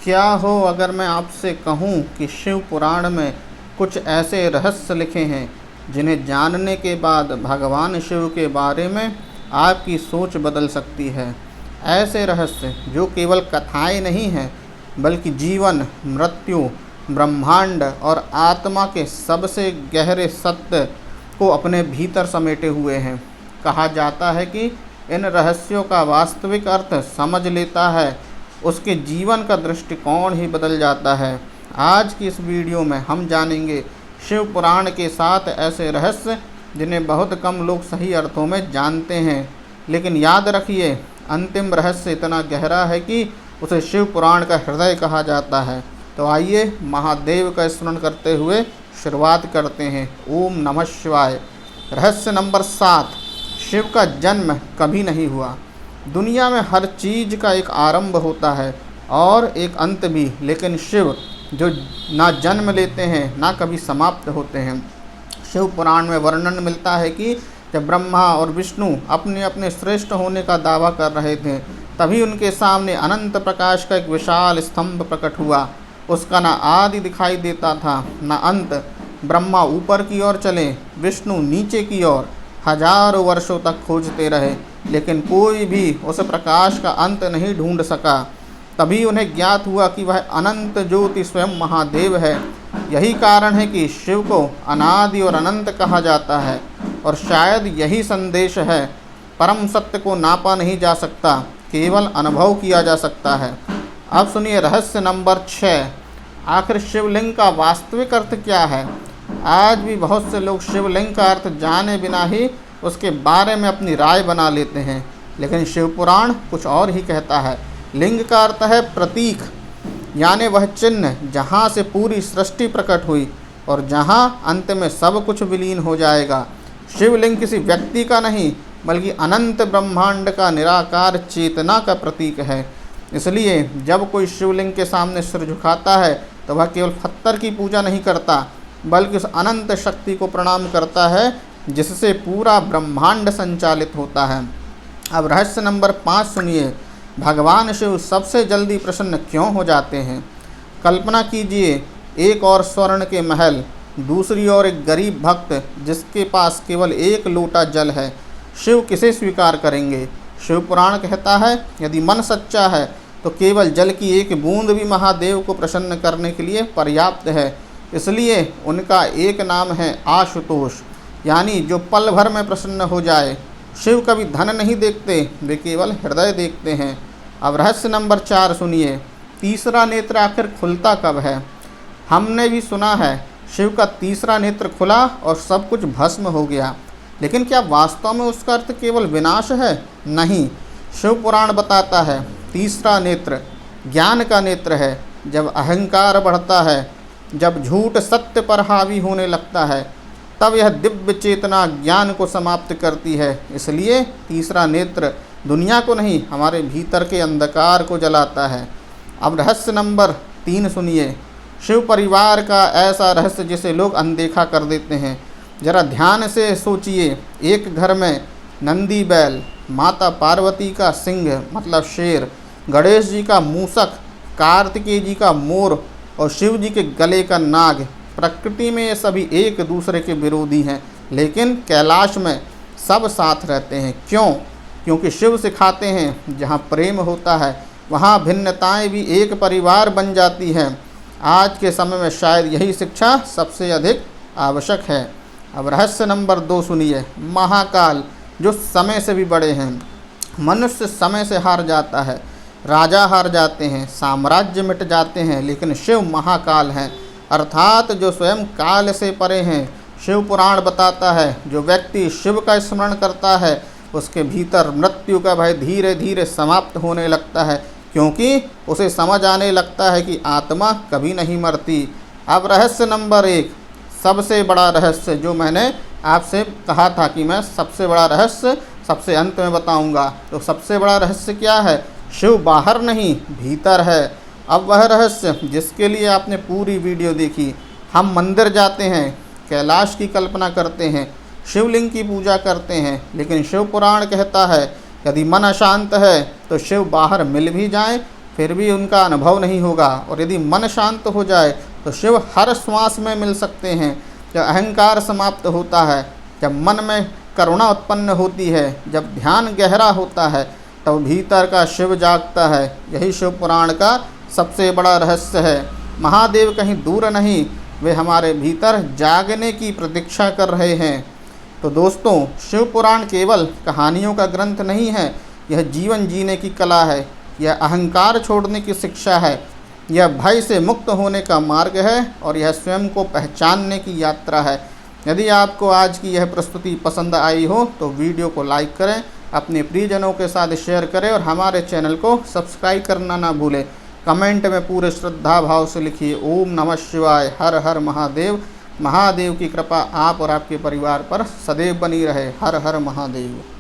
क्या हो अगर मैं आपसे कहूँ कि शिव पुराण में कुछ ऐसे रहस्य लिखे हैं जिन्हें जानने के बाद भगवान शिव के बारे में आपकी सोच बदल सकती है। ऐसे रहस्य जो केवल कथाएं नहीं हैं बल्कि जीवन, मृत्यु, ब्रह्मांड और आत्मा के सबसे गहरे सत्य को अपने भीतर समेटे हुए हैं। कहा जाता है कि इन रहस्यों का वास्तविक अर्थ समझ लेता है उसके जीवन का दृष्टिकोण ही बदल जाता है। आज की इस वीडियो में हम जानेंगे शिव पुराण के 7 ऐसे रहस्य जिन्हें बहुत कम लोग सही अर्थों में जानते हैं। लेकिन याद रखिए, अंतिम रहस्य इतना गहरा है कि उसे शिव पुराण का हृदय कहा जाता है। तो आइए महादेव का स्मरण करते हुए शुरुआत करते हैं। ओम नमः शिवाय। रहस्य नंबर 7, शिव का जन्म कभी नहीं हुआ। दुनिया में हर चीज़ का एक आरंभ होता है और एक अंत भी, लेकिन शिव जो ना जन्म लेते हैं ना कभी समाप्त होते हैं। शिव पुराण में वर्णन मिलता है कि जब ब्रह्मा और विष्णु अपने अपने श्रेष्ठ होने का दावा कर रहे थे, तभी उनके सामने अनंत प्रकाश का एक विशाल स्तंभ प्रकट हुआ। उसका ना आदि दिखाई देता था न अंत। ब्रह्मा ऊपर की ओर चले, विष्णु नीचे की ओर। हजारों वर्षों तक खोजते रहे, लेकिन कोई भी उस प्रकाश का अंत नहीं ढूंढ सका। तभी उन्हें ज्ञात हुआ कि वह अनंत ज्योति स्वयं महादेव है। यही कारण है कि शिव को अनादि और अनंत कहा जाता है, और शायद यही संदेश है। परम सत्य को नापा नहीं जा सकता, केवल अनुभव किया जा सकता है। अब सुनिए रहस्य नंबर 6, आखिर शिवलिंग का वास्तविक अर्थ क्या है। आज भी बहुत से लोग शिवलिंग का अर्थ जाने बिना ही उसके बारे में अपनी राय बना लेते हैं, लेकिन शिव पुराण कुछ और ही कहता है। लिंग का अर्थ है प्रतीक, यानी वह चिन्ह जहाँ से पूरी सृष्टि प्रकट हुई और जहाँ अंत में सब कुछ विलीन हो जाएगा। शिवलिंग किसी व्यक्ति का नहीं बल्कि अनंत ब्रह्मांड का निराकार चेतना का प्रतीक है। इसलिए जब कोई शिवलिंग के सामने सिर झुकाता है तो वह केवल पत्थर की पूजा नहीं करता बल्कि उस अनंत शक्ति को प्रणाम करता है जिससे पूरा ब्रह्मांड संचालित होता है। अब रहस्य नंबर 5 सुनिए, भगवान शिव सबसे जल्दी प्रसन्न क्यों हो जाते हैं। कल्पना कीजिए, एक और स्वर्ण के महल, दूसरी ओर एक गरीब भक्त जिसके पास केवल एक लोटा जल है। शिव किसे स्वीकार करेंगे। शिव पुराण कहता है यदि मन सच्चा है तो केवल जल की एक बूंद भी महादेव को प्रसन्न करने के लिए पर्याप्त है। इसलिए उनका एक नाम है आशुतोष, यानी जो पल भर में प्रसन्न हो जाए। शिव कभी धन नहीं देखते, वे केवल हृदय देखते हैं। अब रहस्य नंबर 4 सुनिए, तीसरा नेत्र आखिर खुलता कब है। हमने भी सुना है शिव का तीसरा नेत्र खुला और सब कुछ भस्म हो गया, लेकिन क्या वास्तव में उसका अर्थ केवल विनाश है। नहीं, शिव पुराण बताता है तीसरा नेत्र ज्ञान का नेत्र है। जब अहंकार बढ़ता है, जब झूठ सत्य पर हावी होने लगता है, तब यह दिव्य चेतना ज्ञान को समाप्त करती है। इसलिए तीसरा नेत्र दुनिया को नहीं, हमारे भीतर के अंधकार को जलाता है। अब रहस्य नंबर 3 सुनिए, शिव परिवार का ऐसा रहस्य जिसे लोग अनदेखा कर देते हैं। जरा ध्यान से सोचिए, एक घर में नंदी बैल, माता पार्वती का सिंह मतलब शेर, गणेश जी का मूषक, कार्तिकेय जी का मोर और शिव जी के गले का नाग। प्रकृति में ये सभी एक दूसरे के विरोधी हैं, लेकिन कैलाश में सब साथ रहते हैं। क्यों? क्योंकि शिव सिखाते हैं जहाँ प्रेम होता है वहाँ भिन्नताएं भी एक परिवार बन जाती हैं। आज के समय में शायद यही शिक्षा सबसे अधिक आवश्यक है। अब रहस्य नंबर 2 सुनिए, महाकाल जो समय से भी बड़े हैं। मनुष्य समय से हार जाता है, राजा हार जाते हैं, साम्राज्य मिट जाते हैं, लेकिन शिव महाकाल हैं, अर्थात जो स्वयं काल से परे हैं। शिव पुराण बताता है जो व्यक्ति शिव का स्मरण करता है उसके भीतर मृत्यु का भय धीरे धीरे समाप्त होने लगता है, क्योंकि उसे समझ आने लगता है कि आत्मा कभी नहीं मरती। अब रहस्य नंबर 1, सबसे बड़ा रहस्य, जो मैंने आपसे कहा था कि मैं सबसे बड़ा रहस्य सबसे अंत में बताऊंगा। तो सबसे बड़ा रहस्य क्या है। शिव बाहर नहीं भीतर है। अब वह रहस्य जिसके लिए आपने पूरी वीडियो देखी। हम मंदिर जाते हैं, कैलाश की कल्पना करते हैं, शिवलिंग की पूजा करते हैं, लेकिन शिव पुराण कहता है यदि मन अशांत है तो शिव बाहर मिल भी जाएं फिर भी उनका अनुभव नहीं होगा। और यदि मन शांत हो जाए तो शिव हर श्वास में मिल सकते हैं। जब अहंकार समाप्त होता है, जब मन में करुणा उत्पन्न होती है, जब ध्यान गहरा होता है, तब भीतर का शिव जागता है। यही शिव पुराण का सबसे बड़ा रहस्य है। महादेव कहीं दूर नहीं, वे हमारे भीतर जागने की प्रतीक्षा कर रहे हैं। तो दोस्तों, शिव पुराण केवल कहानियों का ग्रंथ नहीं है, यह जीवन जीने की कला है, यह अहंकार छोड़ने की शिक्षा है, यह भय से मुक्त होने का मार्ग है और यह स्वयं को पहचानने की यात्रा है। यदि आपको आज की यह प्रस्तुति पसंद आई हो तो वीडियो को लाइक करें, अपने प्रियजनों के साथ शेयर करें और हमारे चैनल को सब्सक्राइब करना ना भूलें। कमेंट में पूरे श्रद्धा भाव से लिखिए ओम नमः शिवाय, हर हर महादेव। महादेव की कृपा आप और आपके परिवार पर सदैव बनी रहे। हर हर महादेव।